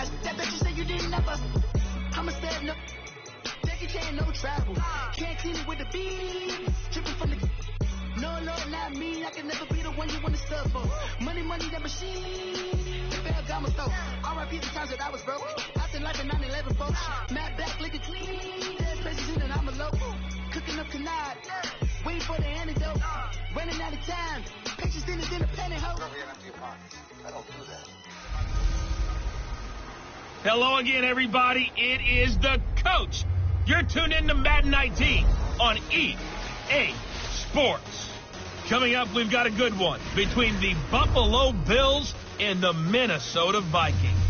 eyes. That bitch you say you didn't never. I'ma step no. Jackie Chan, no travel. Can't clean it with the beat. Dripping from the. No, Lord, not me. I can never be the one you want to sub for. Money, that machine. The bell got my throat. R.I.P. the times that I was broke. I said life in 9/11, folks. Matt Black, looking clean. Dead president and I'm a local. Cooking up canard. Waiting for the antidote. Running out of time. Pictures dinners in a pantyhose. I don't do that. Hello again, everybody. It is the coach. You're tuned in to Madden 19 on EA Sports. Coming up, we've got a good one between the Buffalo Bills and the Minnesota Vikings.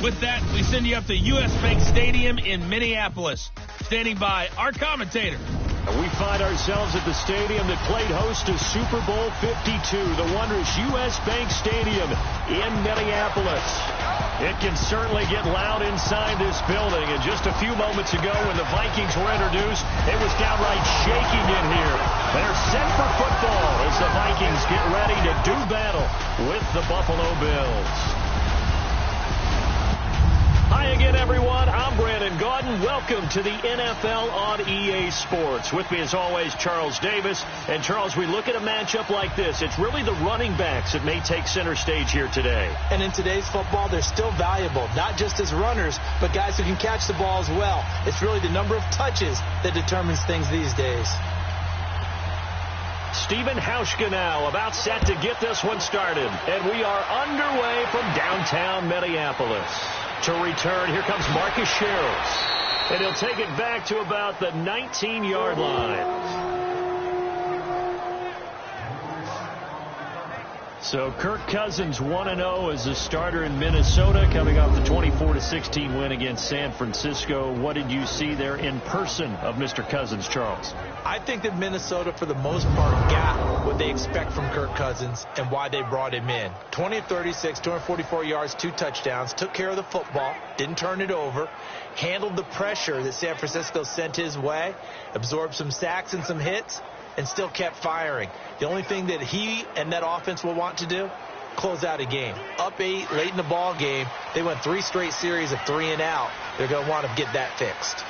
With that, we send you up to US Bank Stadium in Minneapolis. Standing by, our commentator. And we find ourselves at the stadium that played host to Super Bowl 52, the wondrous US Bank Stadium in Minneapolis. It can certainly get loud inside this building. And just a few moments ago when the Vikings were introduced, it was downright shaking in here. They're set for football as the Vikings get ready to do battle with the Buffalo Bills. Hi again, everyone. I'm Brandon Gaudin. Welcome to the NFL on EA Sports. With me, as always, Charles Davis. And, Charles, we look at a matchup like this. It's really the running backs that may take center stage here today. And in today's football, they're still valuable, not just as runners, but guys who can catch the ball as well. It's really the number of touches that determines things these days. Stephen Hauschka now about set to get this one started. And we are underway from downtown Minneapolis. To return, here comes Marcus Sherrills. And he'll take it back to about the 19-yard line. So Kirk Cousins 1-0 as a starter in Minnesota, coming off the 24-16 win against San Francisco. What did you see there in person of Mr. Cousins, Charles? I think that Minnesota, for the most part, got what they expect from Kirk Cousins and why they brought him in. 20 of 36, 244 yards, 2 touchdowns, took care of the football, didn't turn it over, handled the pressure that San Francisco sent his way, absorbed some sacks and some hits, and still kept firing. The only thing that he and that offense will want to do, close out a game. Up 8 late in the ball game, they went 3 straight series of 3 and out. They're going to want to get that fixed.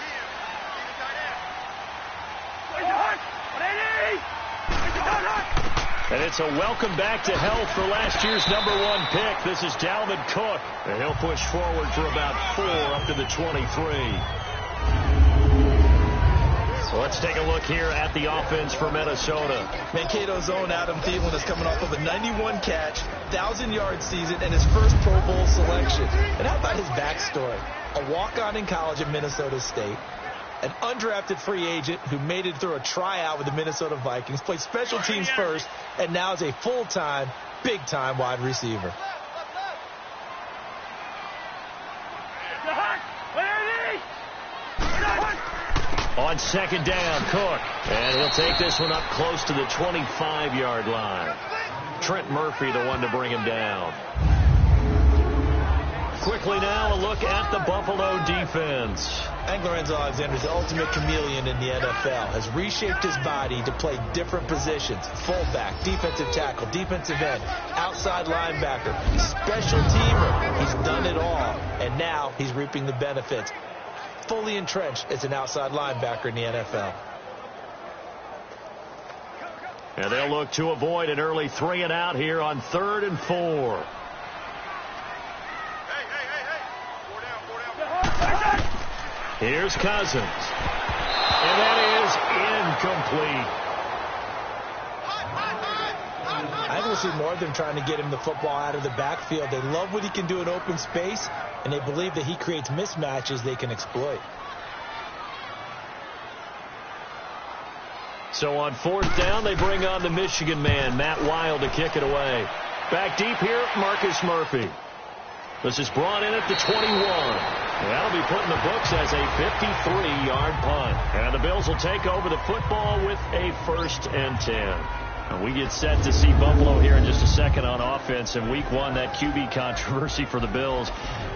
And it's a welcome back to health for last year's #1 pick. This is Dalvin Cook. And he'll push forward for about 4 up to the 23. So let's take a look here at the offense for Minnesota. Mankato's own Adam Thielen is coming off of a 91-catch, 1,000-yard season, and his first Pro Bowl selection. And how about his backstory? A walk-on in college at Minnesota State, an undrafted free agent who made it through a tryout with the Minnesota Vikings, played special teams first, and now is a full-time, big-time wide receiver. On second down, Cook. And he'll take this one up close to the 25-yard line. Trent Murphy, the one to bring him down. Quickly now, a look at the Buffalo defense. Lorenzo Alexander is the ultimate chameleon in the NFL. Has reshaped his body to play different positions. Fullback, defensive tackle, defensive end, outside linebacker, special teamer. He's done it all, and now he's reaping the benefits. Fully entrenched as an outside linebacker in the NFL. And they'll look to avoid an early 3 and out here on 3rd and 4. Here's Cousins. And that is incomplete. I think we'll see more of them trying to get him the football out of the backfield. They love what he can do in open space, and they believe that he creates mismatches they can exploit. So on 4th down, they bring on the Michigan man, Matt Wild, to kick it away. Back deep here, Marcus Murphy. This is brought in at the 21. That'll be put in the books as a 53-yard punt. And the Bills will take over the football with a 1st and 10. We get set to see Buffalo here in just a second on offense. In week one, that QB controversy for the Bills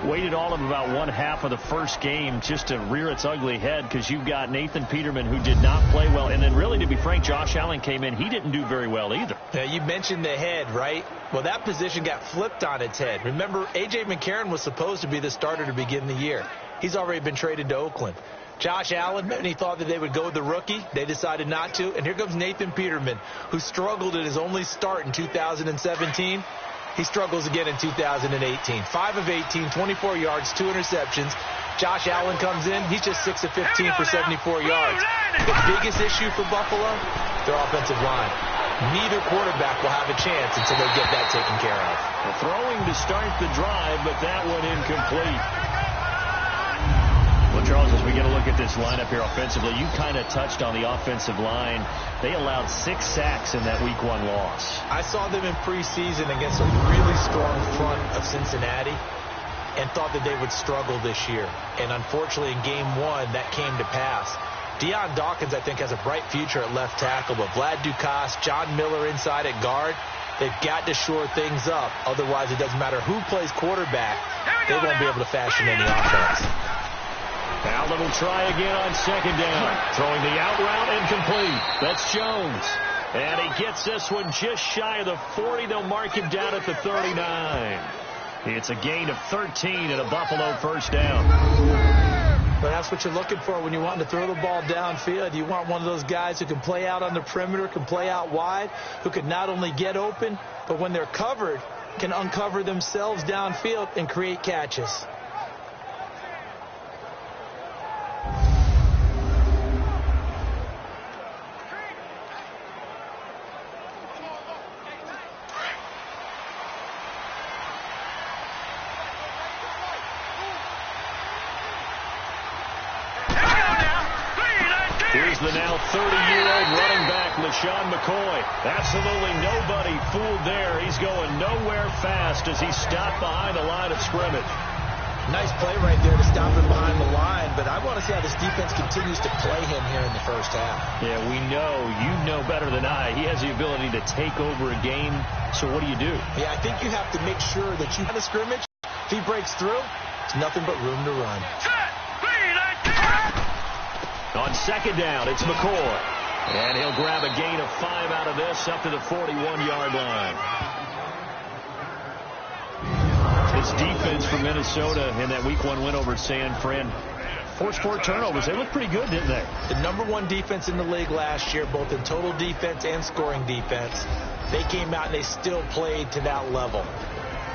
waited all of about one half of the first game just to rear its ugly head, because you've got Nathan Peterman, who did not play well. And then really, to be frank, Josh Allen came in. He didn't do very well either. Yeah, you mentioned the head, right? Well, that position got flipped on its head. Remember, A.J. McCarron was supposed to be the starter to begin the year. He's already been traded to Oakland. Josh Allen, many thought that they would go with the rookie. They decided not to. And here comes Nathan Peterman, who struggled in his only start in 2017. He struggles again in 2018. 5 of 18, 24 yards, 2 interceptions. Josh Allen comes in. He's just 6 of 15 for 74 yards. The biggest issue for Buffalo, their offensive line. Neither quarterback will have a chance until they get that taken care of. Well, throwing to start the drive, but that one incomplete. Well, Charles, as we get a look at this lineup here offensively, you kind of touched on the offensive line. They allowed 6 sacks in that week one loss. I saw them in preseason against a really strong front of Cincinnati and thought that they would struggle this year. And unfortunately, in game one, that came to pass. Deion Dawkins, I think, has a bright future at left tackle, but Vlad Dukas, John Miller inside at guard, they've got to shore things up. Otherwise, it doesn't matter who plays quarterback. They won't be able to fashion any offense. Allen will try again on second down. Throwing the out route, incomplete. That's Jones. And he gets this one just shy of the 40. They'll mark him down at the 39. It's a gain of 13 and a Buffalo first down. But that's what you're looking for when you want to throw the ball downfield. You want one of those guys who can play out on the perimeter, can play out wide, who can not only get open, but when they're covered, can uncover themselves downfield and create catches. Here's the now 30-year-old running back, LaShawn McCoy. Absolutely nobody fooled there. He's going nowhere fast as he stopped behind the line of scrimmage. Nice play right there to stop him behind the line, but I want to see how this defense continues to play him here in the first half. Yeah, we know. You know better than I. He has the ability to take over a game, so what do you do? Yeah, I think you have to make sure that you have a scrimmage. If he breaks through, it's nothing but room to run. On second down, it's McCoy. And he'll grab a gain of 5 out of this up to the 41-yard line. This defense for Minnesota in that week one win over San Fran. Forced 4 turnovers. They looked pretty good, didn't they? The #1 defense in the league last year, both in total defense and scoring defense. They came out and they still played to that level.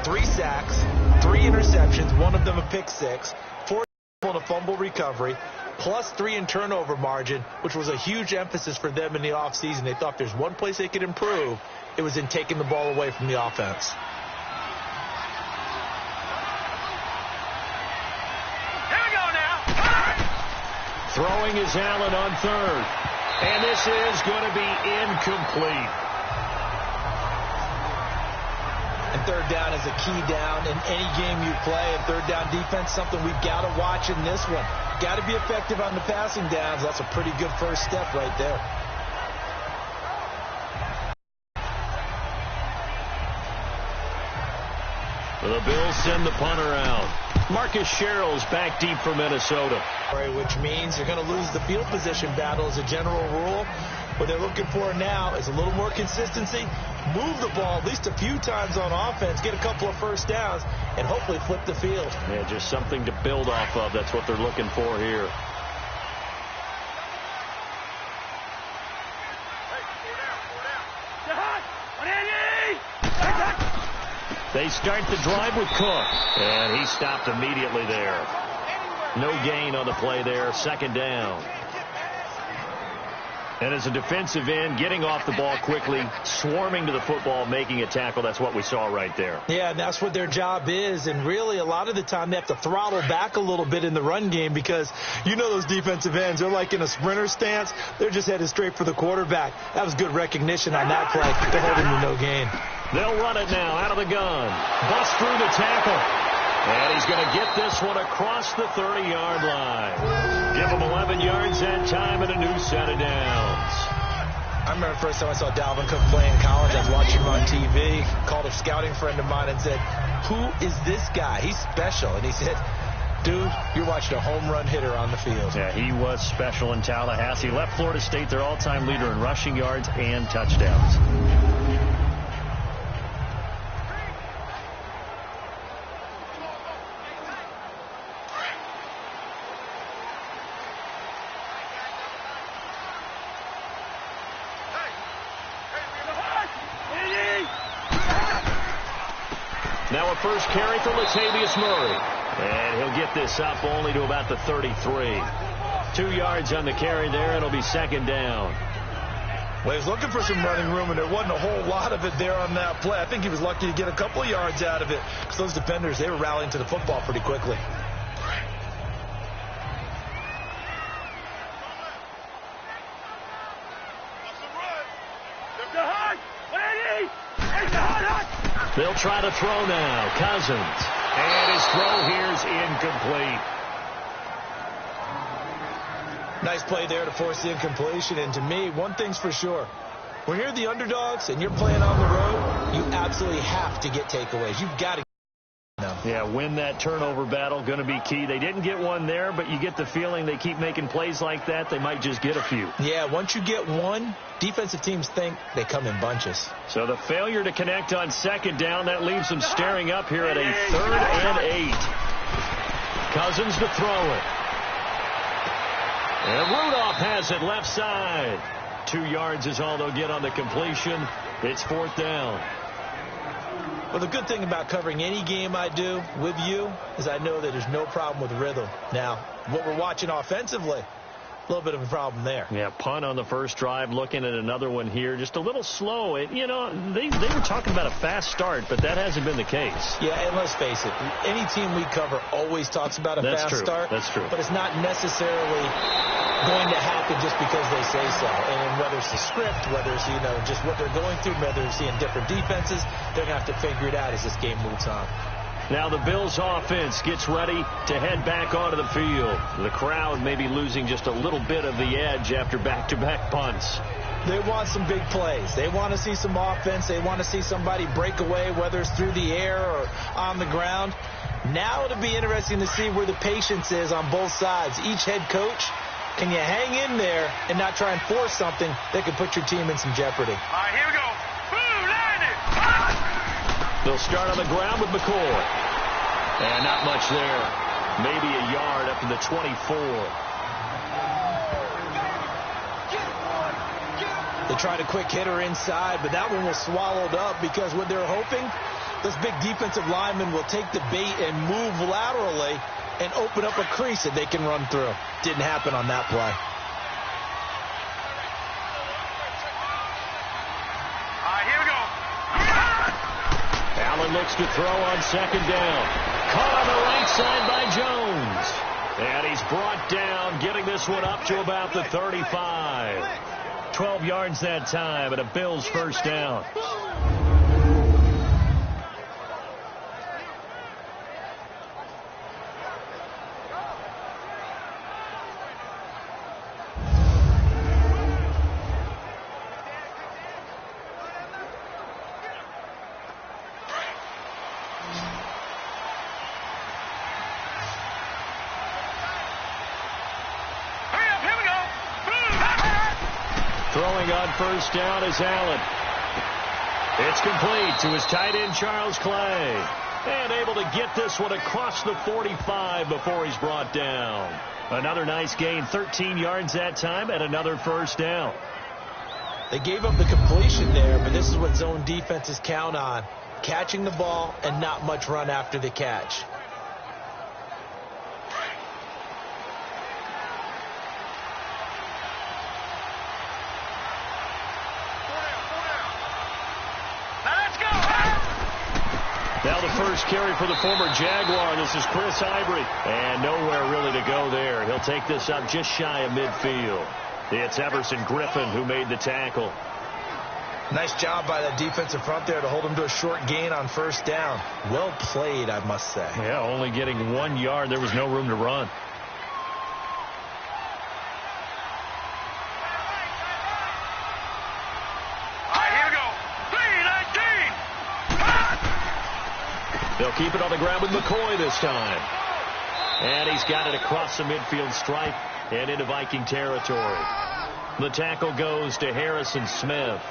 3 sacks, 3 interceptions, one of them a pick six, 4 on a fumble recovery, plus 3 in turnover margin, which was a huge emphasis for them in the offseason. They thought if there's one place they could improve, it was in taking the ball away from the offense. Throwing is Allen on third. And this is going to be incomplete. And third down is a key down in any game you play. And third down defense, something we've got to watch in this one. Got to be effective on the passing downs. That's a pretty good first step right there. The Bills send the punter out. Marcus Sherrill's back deep for Minnesota. Which means you're going to lose the field position battle as a general rule. What they're looking for now is a little more consistency. Move the ball at least a few times on offense. Get a couple of first downs and hopefully flip the field. Yeah, just something to build off of. That's what they're looking for here. They start the drive with Cook, and he stopped immediately there. No gain on the play there, second down. And as a defensive end, getting off the ball quickly, swarming to the football, making a tackle, that's what we saw right there. Yeah, and that's what their job is. And really, a lot of the time, they have to throttle back a little bit in the run game because you know those defensive ends, they're like in a sprinter stance. They're just headed straight for the quarterback. That was good recognition on that play. They're holding to no gain. They'll run it now out of the gun. Bust through the tackle. And he's going to get this one across the 30-yard line. Give him 11 yards that time and a new set of downs. I remember the first time I saw Dalvin Cook play in college. I was watching him on TV, called a scouting friend of mine and said, "Who is this guy? He's special." And he said, "Dude, you're watching a home run hitter on the field." Yeah, he was special in Tallahassee. Left Florida State their all-time leader in rushing yards and touchdowns. Now a first carry for Latavius Murray. And he'll get this up only to about the 33. 2 yards on the carry there. It'll be second down. Well, he was looking for some running room, and there wasn't a whole lot of it there on that play. I think he was lucky to get a couple of yards out of it because those defenders, they were rallying to the football pretty quickly. They'll try to throw now. Cousins. And his throw here's incomplete. Nice play there to force the incompletion. And to me, one thing's for sure. When you're the underdogs and you're playing on the road, you absolutely have to get takeaways. You've got to get them. Yeah, win that turnover battle. Going to be key. They didn't get one there, but you get the feeling they keep making plays like that. They might just get a few. Yeah, once you get one, defensive teams think they come in bunches. So the failure to connect on second down, that leaves them staring up here at a 3rd and 8. Cousins to throw it. And Rudolph has it left side. 2 yards is all they'll get on the completion. It's 4th down. Well, the good thing about covering any game I do with you is I know that there's no problem with rhythm. Now, what we're watching offensively, a little bit of a problem there. Yeah, punt on the first drive, looking at another one here. Just a little slow. You know, they were talking about a fast start, but that hasn't been the case. Yeah, and let's face it, any team we cover always talks about a fast start. That's true. But it's not necessarily going to happen just because they say so. And whether it's the script, whether it's, just what they're going through, whether they're seeing different defenses, they're going to have to figure it out as this game moves on. Now the Bills offense gets ready to head back onto the field. The crowd may be losing just a little bit of the edge after back-to-back punts. They want some big plays. They want to see some offense. They want to see somebody break away, whether it's through the air or on the ground. Now it'll be interesting to see where the patience is on both sides. Each head coach, can you hang in there and not try and force something that could put your team in some jeopardy? All right, here we go. Boom, line it. They'll start on the ground with McCoy. And not much there. Maybe a yard up to the 24. They tried a quick hitter inside, but that one was swallowed up because what they're hoping, this big defensive lineman will take the bait and move laterally and open up a crease that they can run through. Didn't happen on that play. Allen looks to throw on second down. Caught on the right side by Jones. And he's brought down, getting this one up to about the 35. 12 yards that time, and a Bills first down. Throwing on first down is Allen. It's complete to his tight end, Charles Clay. And able to get this one across the 45 before he's brought down. Another nice gain, 13 yards that time, and another first down. They gave up the completion there, but this is what zone defenses count on. Catching the ball and not much run after the catch. Now the first carry for the former Jaguar. This is Chris Ivory. And nowhere really to go there. He'll take this up just shy of midfield. It's Everson Griffin who made the tackle. Nice job by that defensive front there to hold him to a short gain on first down. Well played, I must say. Yeah, only getting 1 yard. There was no room to run. They'll keep it on the ground with McCoy this time. And he's got it across the midfield stripe and into Viking territory. The tackle goes to Harrison Smith.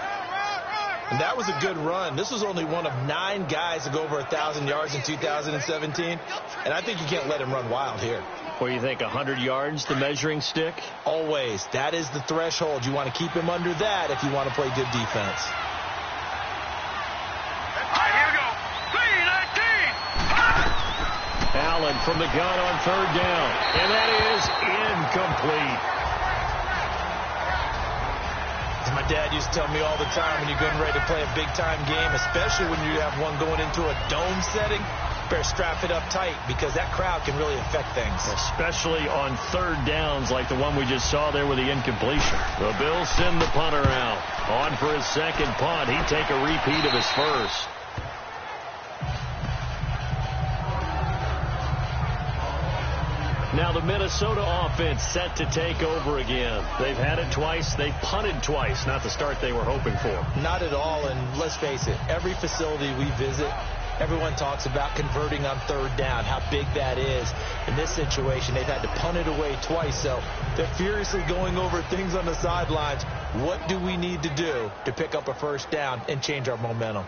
And that was a good run. This was only one of 9 guys to go over 1,000 yards in 2017. And I think you can't let him run wild here. What do you think, 100 yards, the measuring stick? Always. That is the threshold. You want to keep him under that if you want to play good defense. All right, here we go. 3-19. Allen from the gun on 3rd down. And that is incomplete. My dad used to tell me all the time, when you're getting ready to play a big-time game, especially when you have one going into a dome setting, better strap it up tight because that crowd can really affect things. Especially on 3rd downs like the one we just saw there with the incompletion. The Bills send the punter out. On for his second punt. He'd take a repeat of his first. Now the Minnesota offense set to take over again. They've had it twice. They've punted twice. Not the start they were hoping for. Not at all, and let's face it, every facility we visit, everyone talks about converting on 3rd down, how big that is. In this situation, they've had to punt it away twice, so they're furiously going over things on the sidelines. What do we need to do to pick up a 1st down and change our momentum?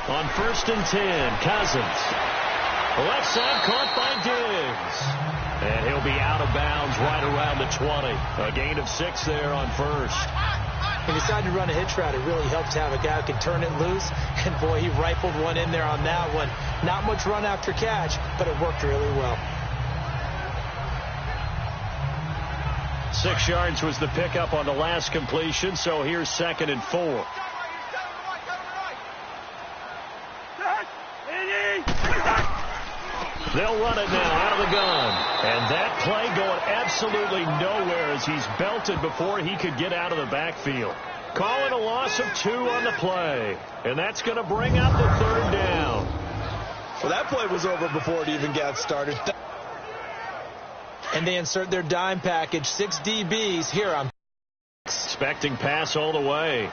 On 1st and 10, Cousins. Left side caught by Diggs. And he'll be out of bounds right around the 20. A gain of 6 there on 1st. He decided to run a hitch route. It really helps to have a guy who can turn it loose. And, boy, he rifled one in there on that one. Not much run after catch, but it worked really well. 6 yards was the pickup on the last completion, so here's 2nd and 4. They'll run it now out of the gun. And that play going absolutely nowhere as he's belted before he could get out of the backfield. Calling a loss of 2 on the play. And that's going to bring up the 3rd down. Well, that play was over before it even got started. And they insert their dime package. 6 DBs here on. Expecting pass all the way.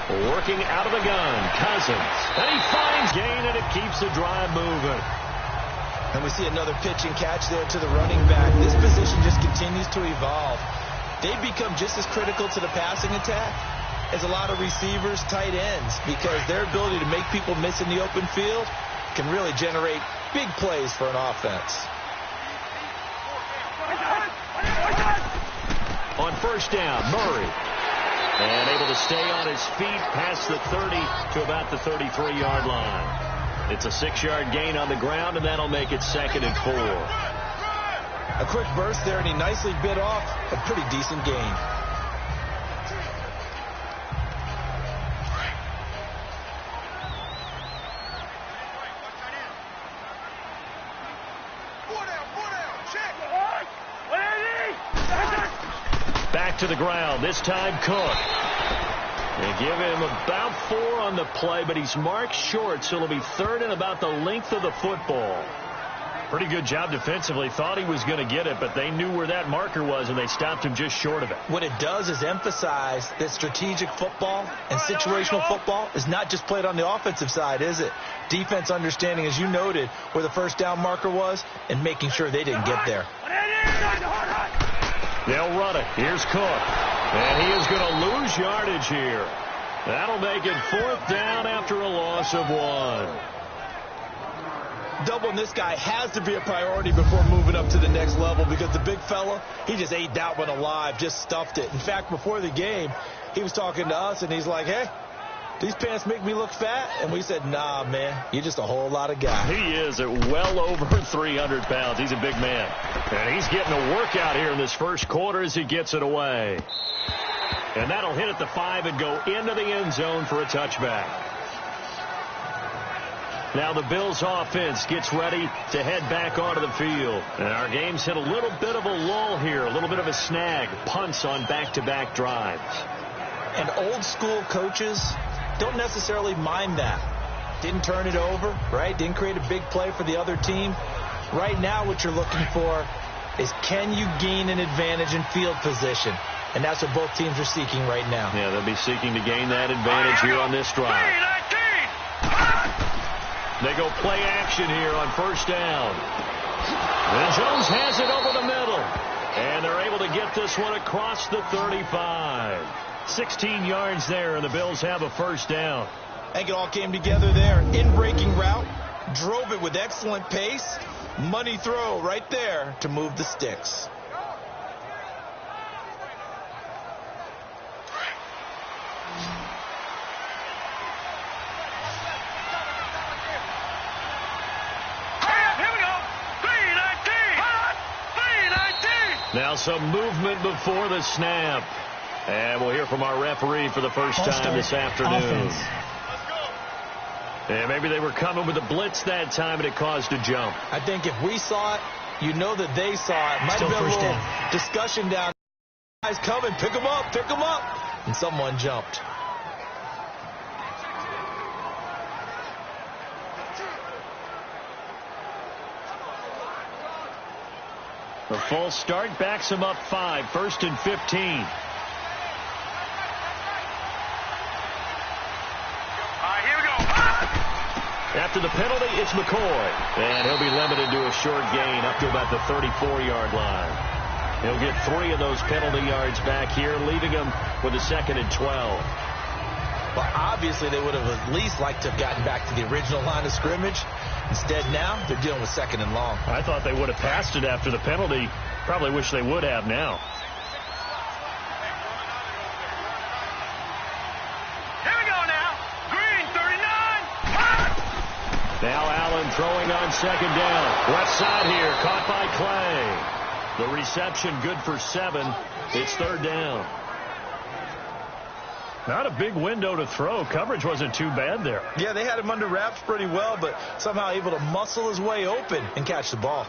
Working out of the gun, Cousins. And he finds gain, and it keeps the drive moving. And we see another pitch and catch there to the running back. This position just continues to evolve. They become just as critical to the passing attack as a lot of receivers, tight ends, because their ability to make people miss in the open field can really generate big plays for an offense. On 1st down, Murray. And able to stay on his feet past the 30 to about the 33-yard line. It's a 6-yard gain on the ground, and that'll make it 2nd and 4. A quick burst there, and he nicely bit off a pretty decent gain. Back to the ground, this time Cook. They give him about 4 on the play, but he's marked short, so it'll be 3rd and about the length of the football. Pretty good job defensively. Thought he was going to get it, but they knew where that marker was, and they stopped him just short of it. What it does is emphasize that strategic football and situational football is not just played on the offensive side, is it? Defense understanding, as you noted, where the 1st down marker was and making sure they didn't get there. They'll run it. Here's Cook. And he is going to lose yardage here. That'll make it 4th down after a loss of 1. Doubling this guy has to be a priority before moving up to the next level, because the big fella, he just ate that one alive, just stuffed it. In fact, before the game, he was talking to us, and he's like, hey, these pants make me look fat? And we said, nah, man, you're just a whole lot of guy. He is at well over 300 pounds. He's a big man. And he's getting a workout here in this first quarter as he gets it away. And that'll hit at the 5 and go into the end zone for a touchback. Now the Bills offense gets ready to head back onto the field. And our game's hit a little bit of a lull here, a little bit of a snag. Punts on back-to-back drives. And old school coaches don't necessarily mind that. Didn't turn it over, right? Didn't create a big play for the other team. Right now what you're looking for is, can you gain an advantage in field position? And that's what both teams are seeking right now. Yeah, they'll be seeking to gain that advantage here on this drive. They go play action here on first down. And Jones has it over the middle. And they're able to get this one across the 35. 16 yards there, and the Bills have a first down. I think it all came together there. In-breaking route. Drove it with excellent pace. Money throw right there to move the sticks. Now some movement before the snap. And we'll hear from our referee for the first time this afternoon. Offense. And maybe they were coming with a blitz that time and it caused a jump. I think if we saw it, you know that they saw it. Might have been a little discussion down. Guys coming, pick them up, pick them up. And someone jumped. The full start backs him up 5, 1st and 15. After the penalty, it's McCoy. And he'll be limited to a short gain up to about the 34-yard line. He'll get 3 of those penalty yards back here, leaving him with a 2nd and 12. Well, obviously they would have at least liked to have gotten back to the original line of scrimmage. Instead now, they're dealing with 2nd and long. I thought they would have passed it after the penalty. Probably wish they would have now. Now Allen throwing on 2nd down. Left side here, caught by Clay. The reception good for 7. It's 3rd down. Not a big window to throw. Coverage wasn't too bad there. Yeah, they had him under wraps pretty well, but somehow able to muscle his way open and catch the ball.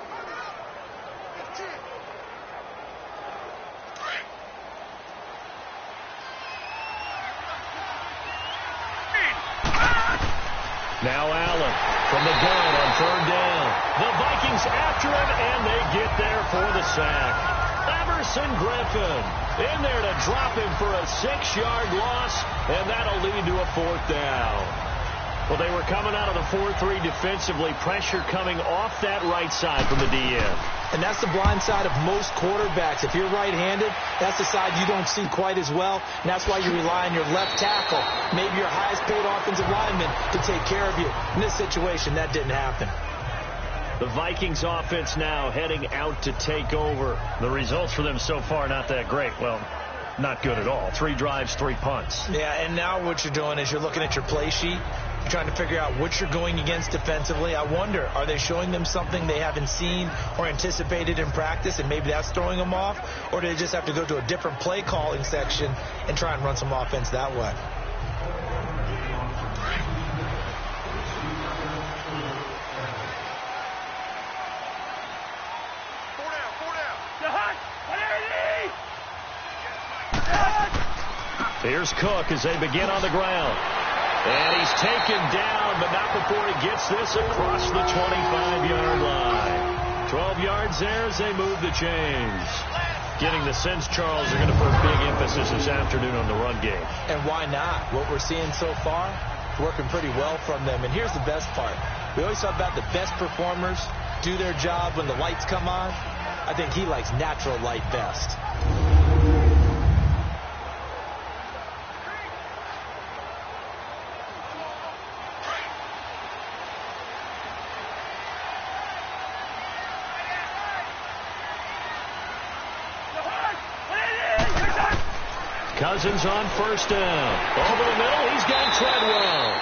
Now Allen from the gun on 3rd down. The Vikings after him, and they get there for the sack. Emerson Griffin in there to drop him for a 6-yard loss, and that'll lead to a 4th down. Well, they were coming out of the 4-3 defensively. Pressure coming off that right side from the DN. And that's the blind side of most quarterbacks. If you're right-handed, that's the side you don't see quite as well. And that's why you rely on your left tackle, maybe your highest-paid offensive lineman, to take care of you. In this situation, that didn't happen. The Vikings offense now heading out to take over. The results for them so far not that great. Well, not good at all. 3 drives, 3 punts. Yeah, and now what you're doing is you're looking at your play sheet. You're trying to figure out what you're going against defensively. I wonder, are they showing them something they haven't seen or anticipated in practice, and maybe that's throwing them off? Or do they just have to go to a different play calling section and try and run some offense that way? Here's Cook as they begin on the ground. And he's taken down, but not before he gets this across the 25-yard line. 12 yards there as they move the chains. Getting the sense Charles are going to put big emphasis this afternoon on the run game. And why not? What we're seeing so far, working pretty well from them. And here's the best part. We always talk about the best performers do their job when the lights come on. I think he likes natural light best. Cousins on 1st down. Over the middle, he's got Treadwell.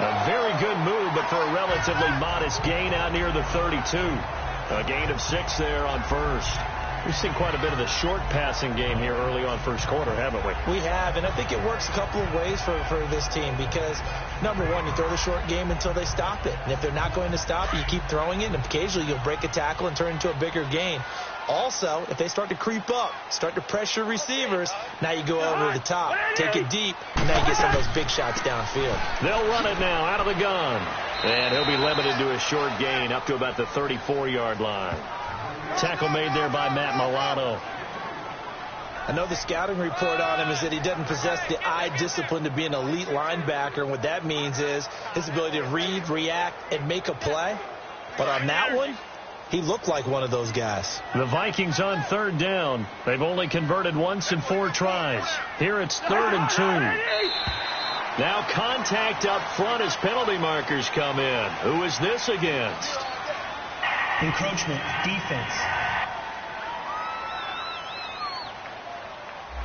A very good move, but for a relatively modest gain out near the 32. A gain of 6 there on 1st. We've seen quite a bit of the short passing game here early on 1st quarter, haven't we? We have, and I think it works a couple of ways for this team because, number one, you throw the short game until they stop it. And if they're not going to stop it, you keep throwing it, and occasionally you'll break a tackle and turn into a bigger gain. Also, if they start to creep up, start to pressure receivers, now you go over the top, take it deep, and now you get some of those big shots downfield. They'll run it now out of the gun. And he'll be limited to a short gain up to about the 34-yard line. Tackle made there by Matt Milano. I know the scouting report on him is that he doesn't possess the eye discipline to be an elite linebacker. And what that means is his ability to read, react, and make a play. But on that one, he looked like one of those guys. The Vikings on 3rd down. They've only converted once in 4 tries. Here it's 3rd and 2. Now contact up front as penalty markers come in. Who is this against? Encroachment, defense.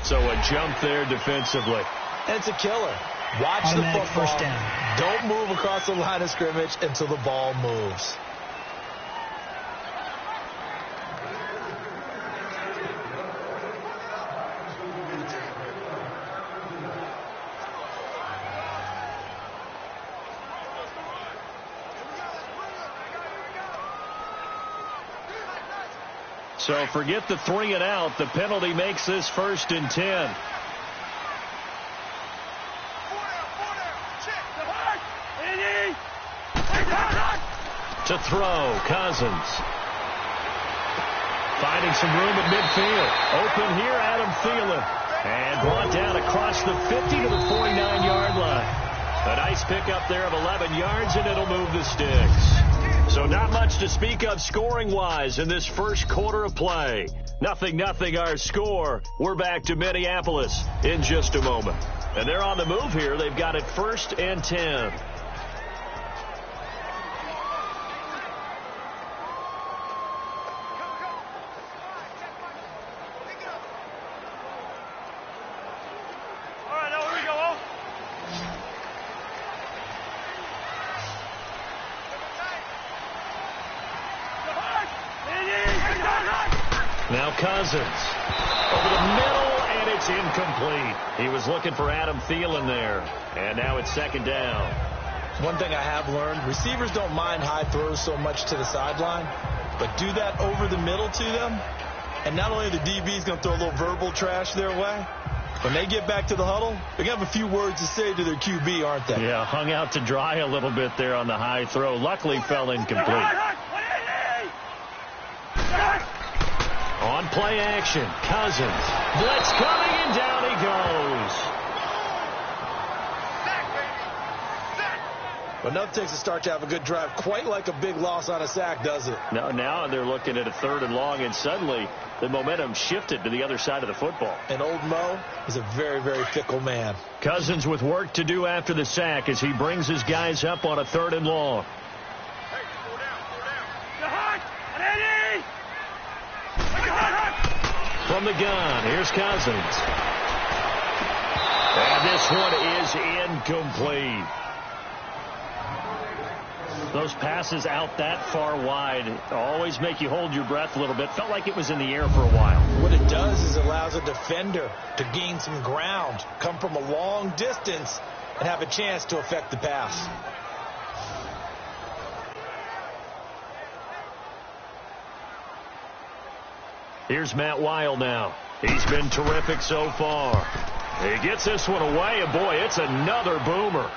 So a jump there defensively. And it's a killer. Watch the football. First down. Don't move across the line of scrimmage until the ball moves. So forget the 3 and out. The penalty makes this 1st and 10. To throw, Cousins. Finding some room at midfield. Open here, Adam Thielen. And brought down across the 50 to the 49-yard line. A nice pickup there of 11 yards, and it'll move the sticks. So not much to speak of scoring-wise in this first quarter of play. 0-0 our score. We're back to Minneapolis in just a moment. And they're on the move here. They've got it 1st and 10. Now Cousins over the middle, and it's incomplete. He was looking for Adam Thielen there, and now it's 2nd down. One thing I have learned, receivers don't mind high throws so much to the sideline, but do that over the middle to them, and not only the DB's going to throw a little verbal trash their way, when they get back to the huddle, they're going to have a few words to say to their QB, aren't they? Yeah, hung out to dry a little bit there on the high throw. Luckily fell incomplete. On play action, Cousins. Blitz coming, and down he goes. But enough takes a start to have a good drive. Quite like a big loss on a sack, does it? No, now they're looking at a 3rd and long, and suddenly the momentum shifted to the other side of the football. And old Mo is a very, very fickle man. Cousins with work to do after the sack as he brings his guys up on a 3rd and long. From the gun, here's Cousins. And this one is incomplete. Those passes out that far wide always make you hold your breath a little bit. Felt like it was in the air for a while. What it does is it allows a defender to gain some ground, come from a long distance, and have a chance to affect the pass. Here's Matt Weil now. He's been terrific so far. He gets this one away, and boy, it's another boomer.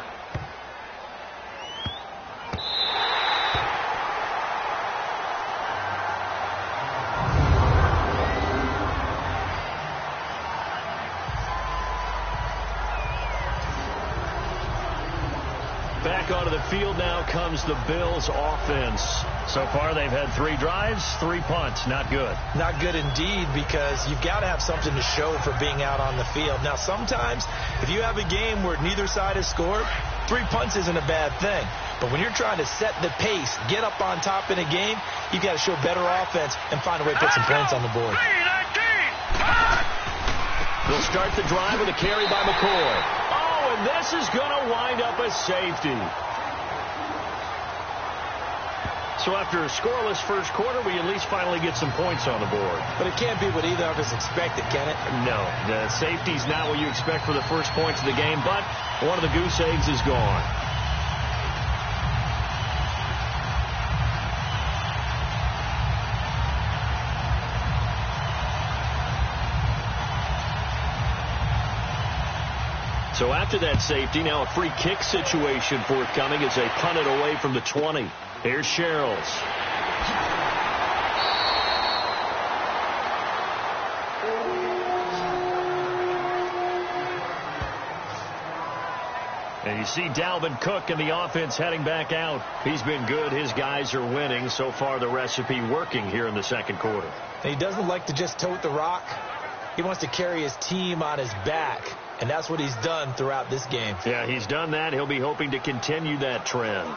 Back onto the field now comes the Bills offense. So far they've had 3 drives, 3 punts. Not good. Not good indeed, because you've got to have something to show for being out on the field. Now sometimes if you have a game where neither side has scored, 3 punts isn't a bad thing. But when you're trying to set the pace, get up on top in a game, you've got to show better offense and find a way to put some points on the board. They'll start the drive with a carry by McCoy. And this is going to wind up a safety. So after a scoreless first quarter, we at least finally get some points on the board. But it can't be what either of us expected, can it? No, the safety's not what you expect for the first points of the game, but one of the goose eggs is gone. So after that safety, now a free kick situation forthcoming as they punt it away from the 20. Here's Sherrills. And you see Dalvin Cook and the offense heading back out. He's been good. His guys are winning. So far, the recipe working here in the second quarter. He doesn't like to just tote the rock. He wants to carry his team on his back, and that's what he's done throughout this game. Yeah, he's done that. He'll be hoping to continue that trend.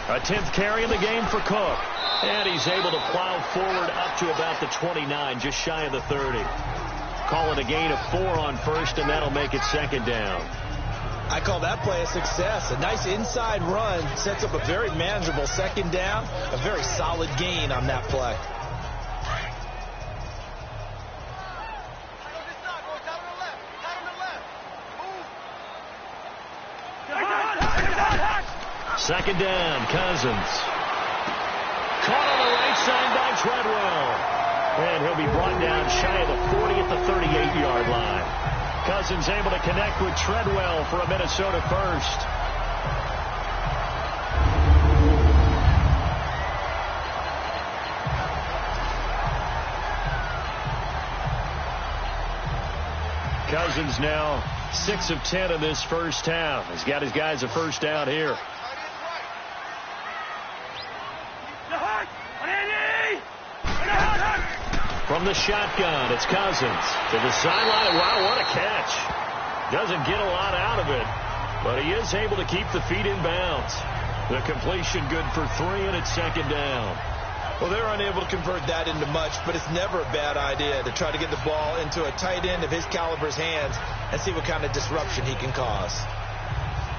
A 10th carry in the game for Cook. And he's able to plow forward up to about the 29, just shy of the 30. Call it a gain of 4 on first, and that'll make it second down. I call that play a success. A nice inside run sets up a very manageable second down. A very solid gain on that play. Second down, Cousins. Caught on the right side by Treadwell. And he'll be brought down shy of the 40 at the 38-yard line. Cousins able to connect with Treadwell for a Minnesota first. Cousins now 6 of 10 in this first half. He's got his guys a first down here. From the shotgun, it's Cousins to the sideline. Wow, what a catch. Doesn't get a lot out of it, but he is able to keep the feet in bounds. The completion good for 3, and it's second down. Well, they're unable to convert that into much, but it's never a bad idea to try to get the ball into a tight end of his caliber's hands and see what kind of disruption he can cause.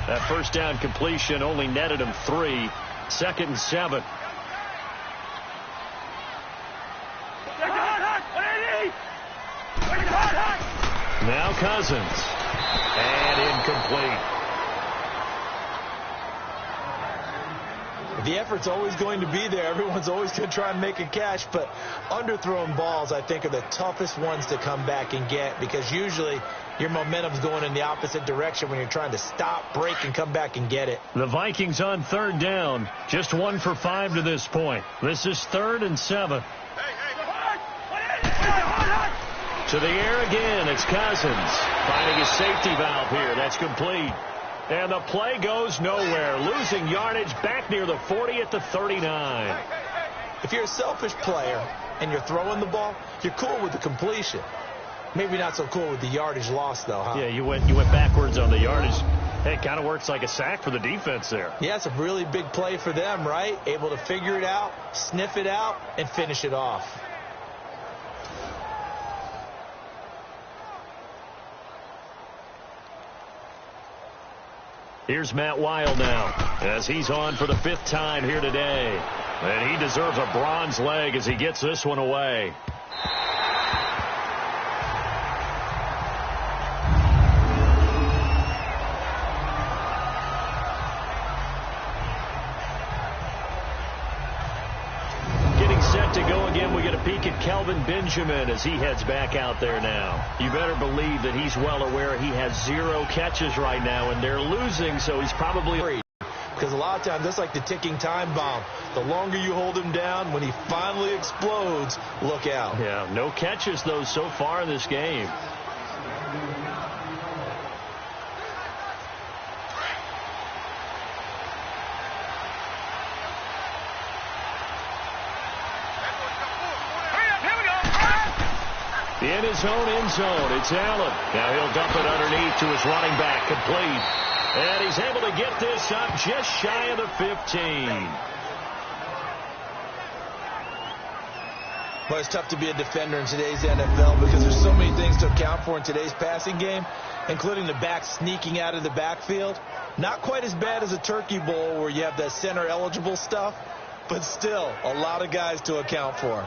That first down completion only netted him 3. Second and 7. Now Cousins. And incomplete. The effort's always going to be there. Everyone's always going to try and make a catch, but underthrown balls, I think, are the toughest ones to come back and get, because usually your momentum's going in the opposite direction when you're trying to stop, break, and come back and get it. The Vikings on third down. Just 1 for 5 to this point. This is 3rd and 7. To the air again, it's Cousins. Finding a safety valve here. That's complete. And the play goes nowhere. Losing yardage back near the 40 at the 39. If you're a selfish player and you're throwing the ball, you're cool with the completion. Maybe not so cool with the yardage loss, though, huh? Yeah, you went backwards on the yardage. Hey, it kind of works like a sack for the defense there. Yeah, it's a really big play for them, right? Able to figure it out, sniff it out, and finish it off. Here's Matt Wild now, as he's on for the 5th time here today. And he deserves a bronze leg as he gets this one away. Getting set to go again, we get a peek at Kelvin Benjamin as he heads back out there now. You better believe that he's well aware he has 0 catches right now, and they're losing, so he's probably worried. Because a lot of times, that's like the ticking time bomb. The longer you hold him down, when he finally explodes, look out. Yeah, no catches, though, so far in this game. In his own end zone, it's Allen. Now he'll dump it underneath to his running back, complete. And he's able to get this up just shy of the 15. Well, it's tough to be a defender in today's NFL because there's so many things to account for in today's passing game, including the back sneaking out of the backfield. Not quite as bad as a Turkey Bowl where you have that center-eligible stuff, but still a lot of guys to account for.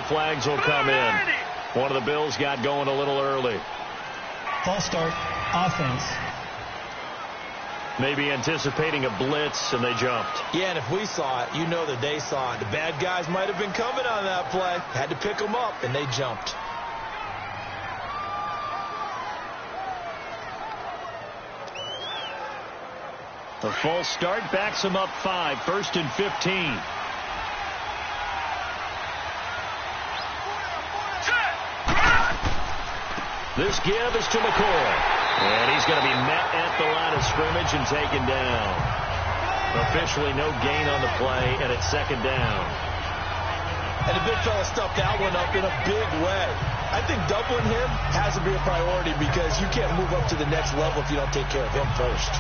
Timeout flags will come in. One of the Bills got going a little early. False start, offense. Maybe anticipating a blitz, and they jumped. Yeah, and if we saw it, you know that they saw it. The bad guys might have been coming on that play. Had to pick them up, and they jumped. The false start backs them up 5, 1st and 15. This give is to McCoy. And he's going to be met at the line of scrimmage and taken down. Officially no gain on the play, and it's 2nd down. And the big fella stuffed that one up in a big way. I think doubling him has to be a priority because you can't move up to the next level if you don't take care of him first.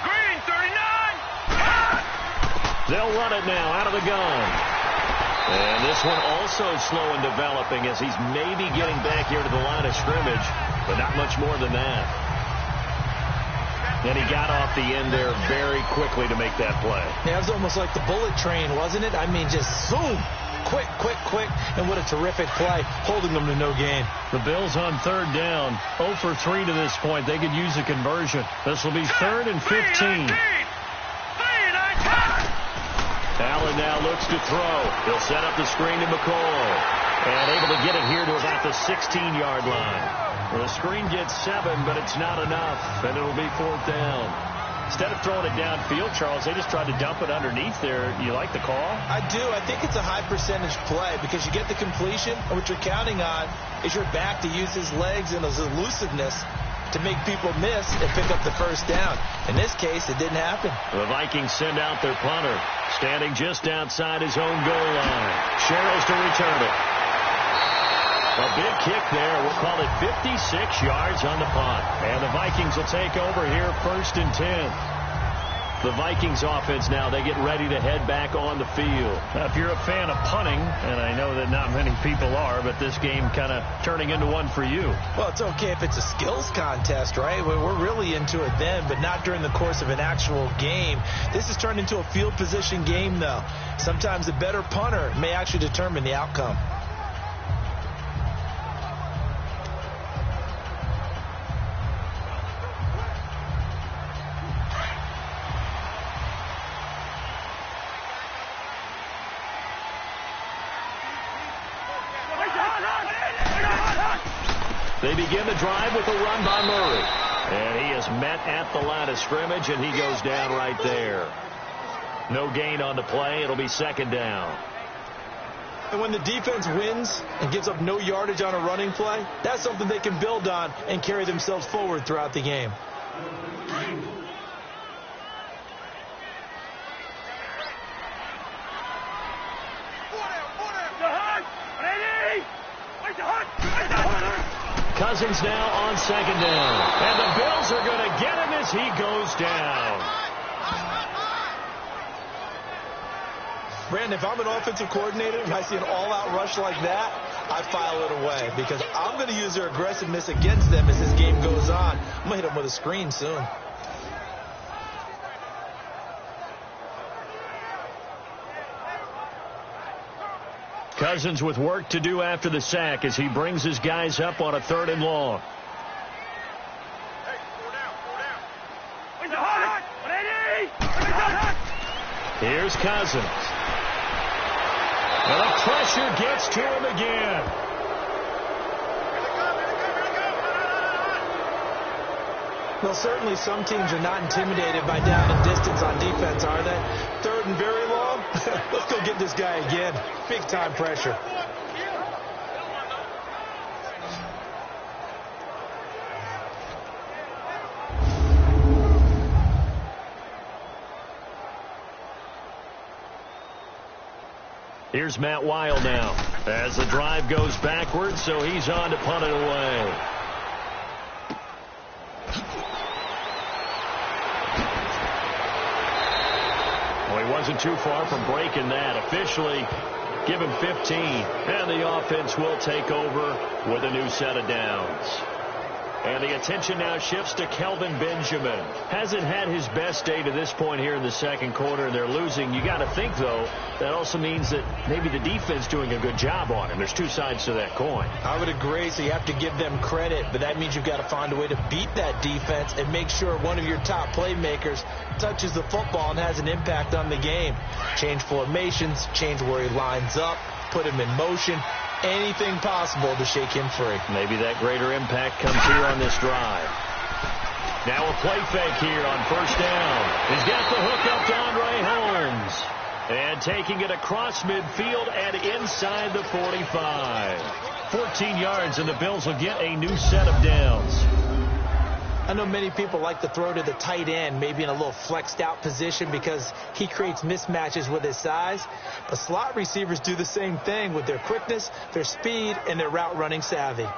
Green, 39. They'll run it now out of the gun. And this one also slow in developing as he's maybe getting back here to the line of scrimmage, but not much more than that. And he got off the end there very quickly to make that play. Yeah, it was almost like the bullet train, wasn't it? I mean, just zoom. Quick, quick, quick. And what a terrific play, holding them to no gain. The Bills on 3rd down, 0 for 3 to this point. They could use a conversion. This will be 3rd and 15. Allen now looks to throw. He'll set up the screen to McCoy. And able to get it here to about the 16-yard line. Well, the screen gets 7, but it's not enough. And it'll be 4th down. Instead of throwing it downfield, Charles, they just tried to dump it underneath there. You like the call? I do. I think it's a high percentage play because you get the completion, and what you're counting on is your back to use his legs and his elusiveness to make people miss and pick up the 1st down. In this case, it didn't happen. The Vikings send out their punter, standing just outside his own goal line. Sherrills to return it. A big kick there. We'll call it 56 yards on the punt. And the Vikings will take over here 1st and 10. The Vikings offense now, they get ready to head back on the field. Now, if you're a fan of punting, and I know that not many people are, but this game kind of turning into one for you. Well, it's okay if it's a skills contest, right? We're really into it then, but not during the course of an actual game. This has turned into a field position game, though. Sometimes the better punter may actually determine the outcome. They begin the drive with a run by Murray. And he is met at the line of scrimmage, and he goes down right there. No gain on the play. It'll be 2nd down. And when the defense wins and gives up no yardage on a running play, that's something they can build on and carry themselves forward throughout the game. Cousins now on 2nd down. And the Bills are going to get him as he goes down. Brandon, if I'm an offensive coordinator and I see an all-out rush like that, I file it away because I'm going to use their aggressiveness against them as this game goes on. I'm going to hit them with a screen soon. Cousins with work to do after the sack as he brings his guys up on a 3rd and long. Here's Cousins. And the pressure gets to him again. Well, certainly some teams are not intimidated by down and distance on defense, are they? 3rd and very long? Let's go get this guy again. Big-time pressure. Here's Matt Weil now as the drive goes backwards, so he's on to punt it away. Well, he wasn't too far from breaking that. Officially, give him 15, and the offense will take over with a new set of downs. And the attention now shifts to Kelvin Benjamin. Hasn't had his best day to this point here in the second quarter, and they're losing. You got to think, though, that also means that maybe the defense doing a good job on him. There's two sides to that coin. I would agree, so you have to give them credit, but that means you've got to find a way to beat that defense and make sure one of your top playmakers touches the football and has an impact on the game. Change formations, change where he lines up, put him in motion. Anything possible to shake him free. Maybe that greater impact comes here on this drive. Now a play fake here on first down. He's got the hook up to Andre Holmes. And taking it across midfield and inside the 45. 14 yards, and the Bills will get a new set of downs. I know many people like to throw to the tight end, maybe in a little flexed out position because he creates mismatches with his size. But slot receivers do the same thing with their quickness, their speed, and their route running savvy.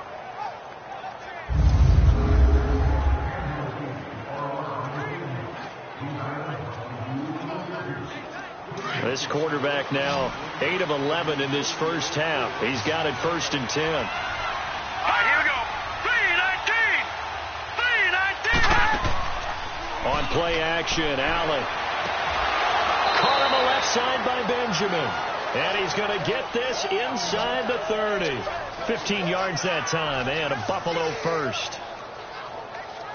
This quarterback now 8 of 11 in this first half. He's got it 1st and 10. All right, here we go. 3-19. On play action, Allen. Caught on the left side by Benjamin. And he's going to get this inside the 30. 15 yards that time, and a Buffalo first.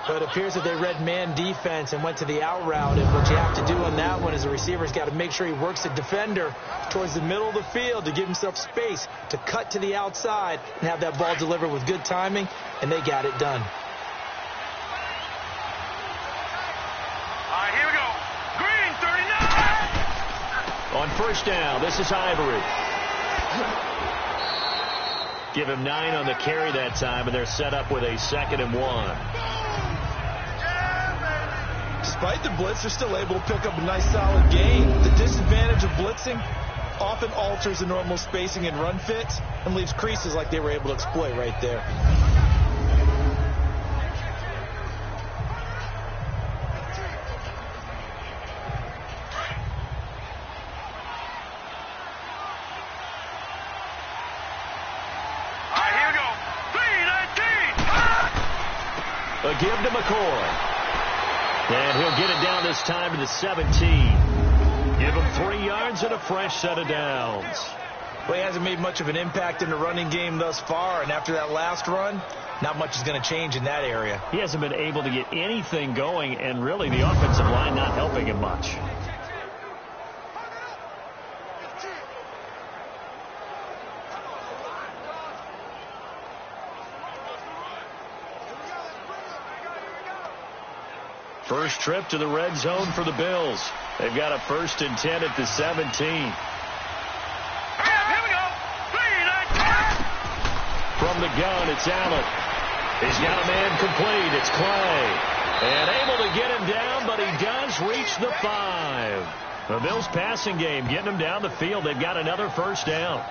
But it appears that they read man defense and went to the out route. And what you have to do on that one is the receiver's got to make sure he works the defender towards the middle of the field to give himself space to cut to the outside and have that ball delivered with good timing, and they got it done. All right, here we go. Green, 39. On first down, this is Ivory. Give him 9 on the carry that time, and they're set up with a 2nd and 1. Despite the blitz, they're still able to pick up a nice solid gain. The disadvantage of blitzing often alters the normal spacing and run fits and leaves creases like they were able to exploit right there. All right, here we go. 3-19. A give to McCoy. And he'll get it down this time to the 17. Give him 3 yards and a fresh set of downs. Well, he hasn't made much of an impact in the running game thus far, and after that last run, not much is going to change in that area. He hasn't been able to get anything going, and really the offensive line not helping him much. First trip to the red zone for the Bills. They've got a 1st and 10 at the 17. Here we go. 3-19. From the gun, it's Allen. He's got a man complete. It's Clay. And able to get him down, but he does reach the 5. The Bills passing game getting him down the field. They've got another first down.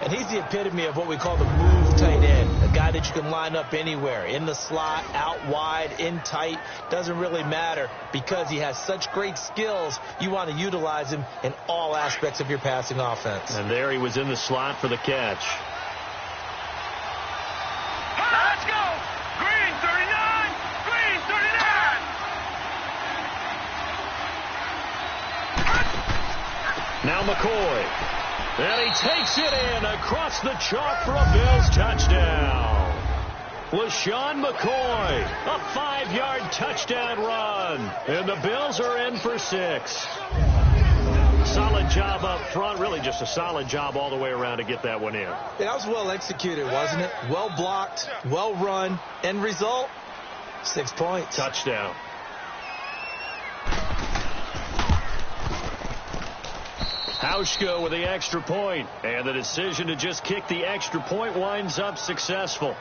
And he's the epitome of what we call the move tight end, a guy that you can line up anywhere, in the slot, out wide, in tight, doesn't really matter because he has such great skills. You want to utilize him in all aspects of your passing offense. And there he was in the slot for the catch. Let's go. Green, 39. Green, 39. Now McCoy. And he takes it in across the chalk for a Bills touchdown. LaShawn McCoy, a 5-yard touchdown run. And the Bills are in for 6. Solid job up front. Really just a solid job all the way around to get that one in. Yeah, that was well executed, wasn't it? Well blocked, well run. End result, 6 points. Touchdown. Hauschka with the extra point, and the decision to just kick the extra point winds up successful.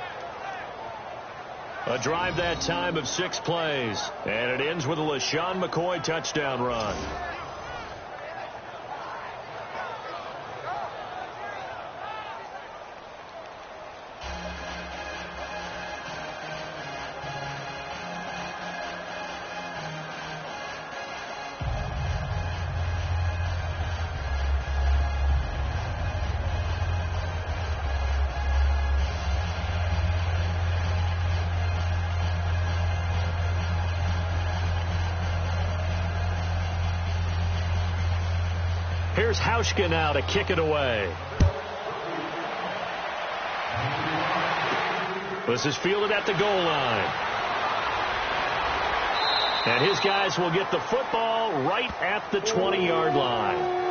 A drive that time of 6 plays, and it ends with a LaShawn McCoy touchdown run. Here's Hauschka now to kick it away. This is fielded at the goal line. And his guys will get the football right at the 20-yard line.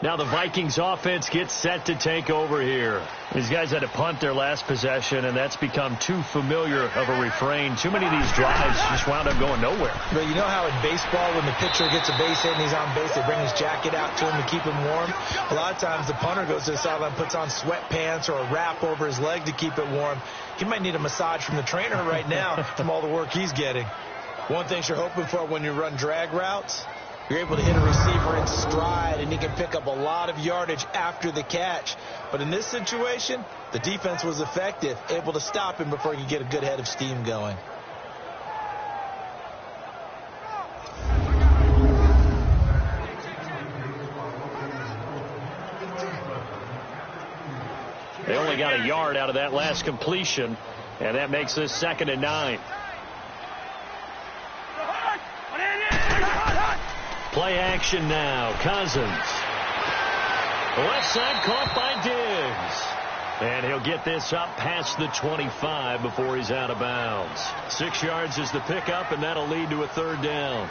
Now the Vikings offense gets set to take over here. These guys had to punt their last possession, and that's become too familiar of a refrain. Too many of these drives just wound up going nowhere. But you know how in baseball, when the pitcher gets a base hit and he's on base, they bring his jacket out to him to keep him warm? A lot of times the punter goes to the sideline, puts on sweatpants or a wrap over his leg to keep it warm. He might need a massage from the trainer right now from all the work he's getting. One thing you're hoping for when you run drag routes, you're able to hit a receiver in stride, and he can pick up a lot of yardage after the catch. But in this situation, the defense was effective, able to stop him before he could get a good head of steam going. They only got a yard out of that last completion, and that makes this 2nd and 9. Play action now. Cousins. Left side caught by Diggs. And he'll get this up past the 25 before he's out of bounds. 6 yards is the pickup, and that'll lead to a 3rd down.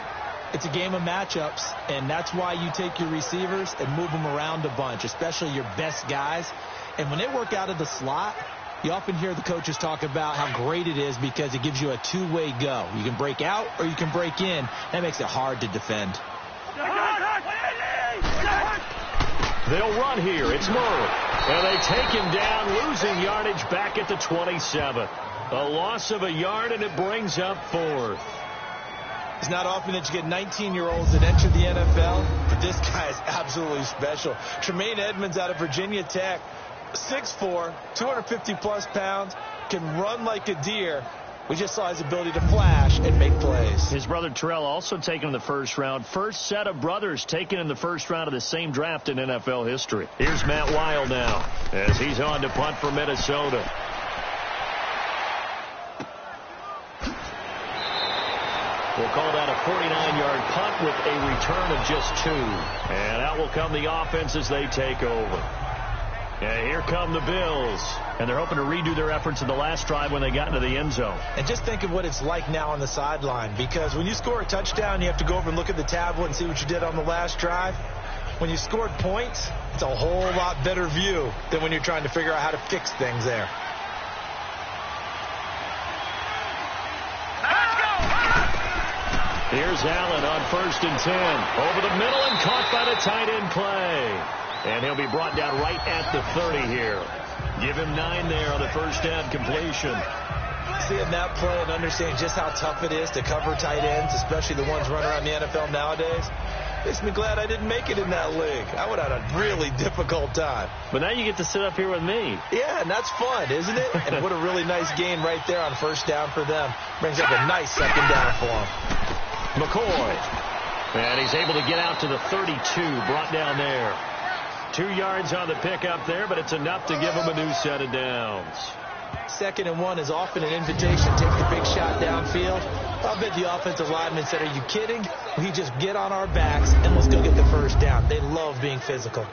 It's a game of matchups, and that's why you take your receivers and move them around a bunch, especially your best guys. And when they work out of the slot, you often hear the coaches talk about how great it is because it gives you a two-way go. You can break out or you can break in. That makes it hard to defend. They'll run here. It's Murray. And they take him down, losing yardage back at the 27. A loss of a yard, and it brings up 4th. It's not often that you get 19-year-olds that enter the NFL, but this guy is absolutely special. Tremaine Edmonds out of Virginia Tech, 6'4", 250-plus pounds, can run like a deer. We just saw his ability to flash and make plays. His brother Terrell also taken in the 1st round. First set of brothers taken in the 1st round of the same draft in NFL history. Here's Matt Weil now as he's on to punt for Minnesota. We'll call that a 49-yard punt with a return of just 2. And out will come the offense as they take over. And here come the Bills. And they're hoping to redo their efforts in the last drive when they got into the end zone. And just think of what it's like now on the sideline. Because when you score a touchdown, you have to go over and look at the tablet and see what you did on the last drive. When you scored points, it's a whole lot better view than when you're trying to figure out how to fix things there. Here's Allen on 1st and 10. Over the middle and caught by the tight end play. And he'll be brought down right at the 30 here. Give him 9 there on the 1st down completion. Seeing that play and understanding just how tough it is to cover tight ends, especially the ones running around the NFL nowadays, makes me glad I didn't make it in that league. I would have had a really difficult time. But now you get to sit up here with me. Yeah, and that's fun, isn't it? And what a really nice gain right there on 1st down for them. Brings up a nice 2nd down for them. McCoy. And he's able to get out to the 32, brought down there. 2 yards on the pickup there, but it's enough to give him a new set of downs. 2nd and 1 is often an invitation to take the big shot downfield. I'll bet the offensive lineman said, "Are you kidding? We just get on our backs and let's go get the 1st down." They love being physical.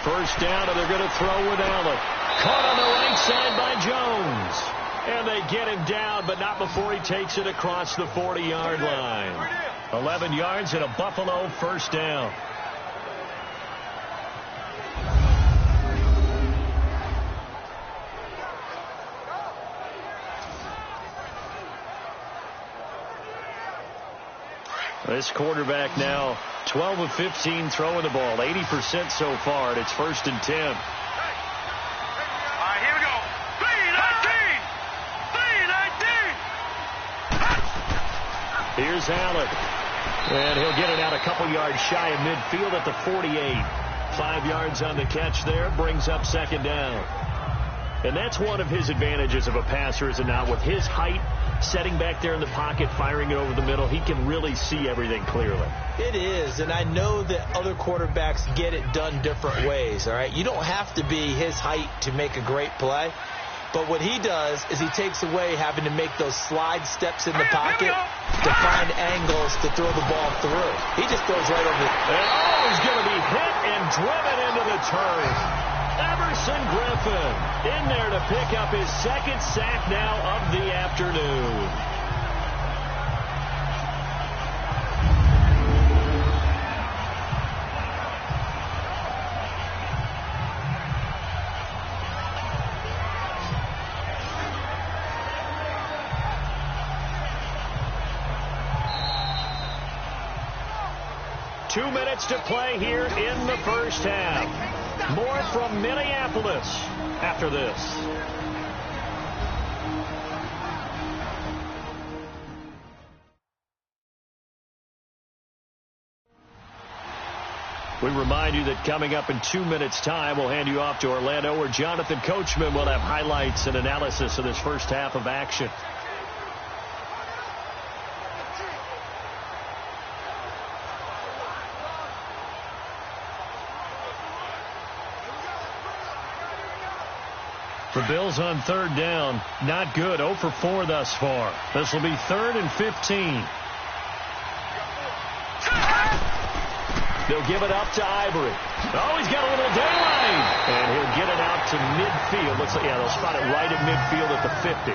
First down, and they're going to throw with Allen. Caught on the right side by Jones. And they get him down, but not before he takes it across the 40-yard line. 11 yards and a Buffalo 1st down. This quarterback now 12 of 15 throwing the ball, 80% so far, and it's 1st and 10. All right, here we go. 3-19. Here's Allen. And he'll get it out about a couple yards shy of midfield at the 48. 5 yards on the catch there, brings up second down. And that's one of his advantages of a passer, is it not? With his height, setting back there in the pocket, firing it over the middle, he can really see everything clearly. It is, and I know that other quarterbacks get it done different ways, all right? You don't have to be his height to make a great play. But what he does is he takes away having to make those slide steps in the pocket to find angles to throw the ball through. He just throws right over it. And he's going to be hit and driven into the turf. Everson Griffin in there to pick up his second sack now of the afternoon. Two minutes to play here in the first half. More from Minneapolis after this. We remind you that coming up in 2 minutes' time, we'll hand you off to Orlando, where Jonathan Coachman will have highlights and analysis of this first half of action. The Bills on third down, not good. 0 for 4 thus far. This will be 3rd and 15. They'll give it up to Ivory. Oh, he's got a little daylight. And he'll get it out to midfield. Looks like, yeah, they'll spot it right at midfield at the 50.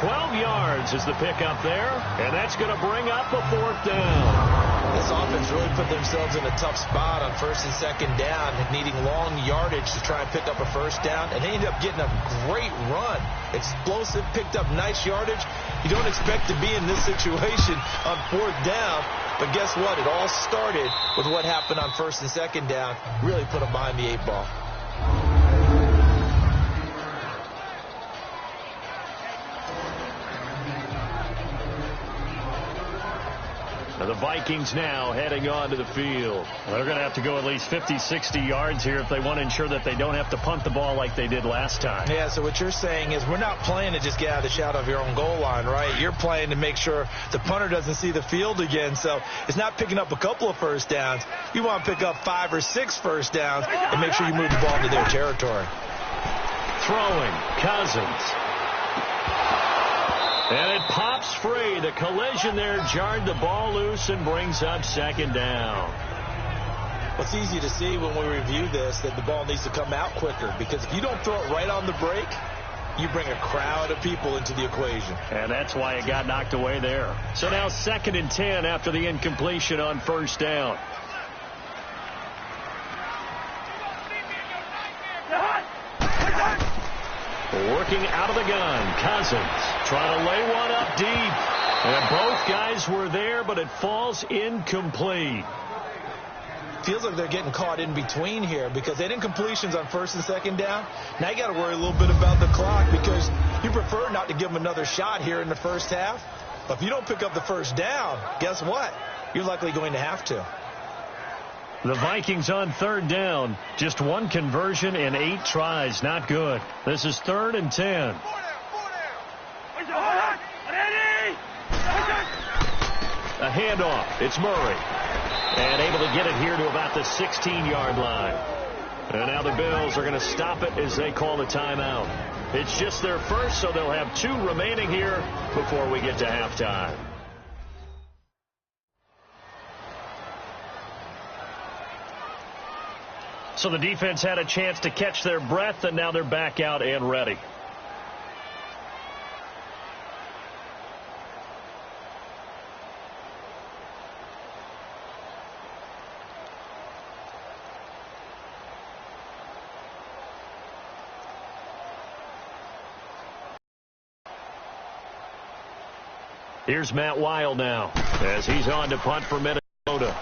12 yards is the pickup there. And that's going to bring up a 4th down. This offense really put themselves in a tough spot on 1st and 2nd down, needing long yardage to try and pick up a 1st down, and they ended up getting a great run. Explosive, picked up nice yardage. You don't expect to be in this situation on 4th down, but guess what? It all started with what happened on 1st and 2nd down. Really put them behind the 8 ball. The Vikings now heading onto the field. Well, they're going to have to go at least 50, 60 yards here if they want to ensure that they don't have to punt the ball like they did last time. Yeah, so what you're saying is we're not playing to just get out of the shadow of your own goal line, right? You're playing to make sure the punter doesn't see the field again. So it's not picking up a couple of 1st downs. You want to pick up 5 or 6 1st downs and make sure you move the ball into their territory. Throwing, Cousins. And it pops free. The collision there jarred the ball loose and brings up 2nd down. Well, it's easy to see when we review this that the ball needs to come out quicker, because if you don't throw it right on the break, you bring a crowd of people into the equation. And that's why it got knocked away there. So now 2nd and 10 after the incompletion on 1st down. Working out of the gun, Cousins trying to lay one up deep. And both guys were there, but it falls incomplete. Feels like they're getting caught in between here, because they didn't completions on 1st and 2nd down. Now you got to worry a little bit about the clock, because you prefer not to give them another shot here in the first half. But if you don't pick up the 1st down, guess what? You're likely going to have to. The Vikings on 3rd down. Just 1 conversion in 8 tries. Not good. This is 3rd and 10. A handoff. It's Murray. And able to get it here to about the 16-yard line. And now the Bills are going to stop it as they call the timeout. It's just their first, so they'll have 2 remaining here before we get to halftime. So the defense had a chance to catch their breath, and now they're back out and ready. Here's Matt Weil now as he's on to punt for Minnesota.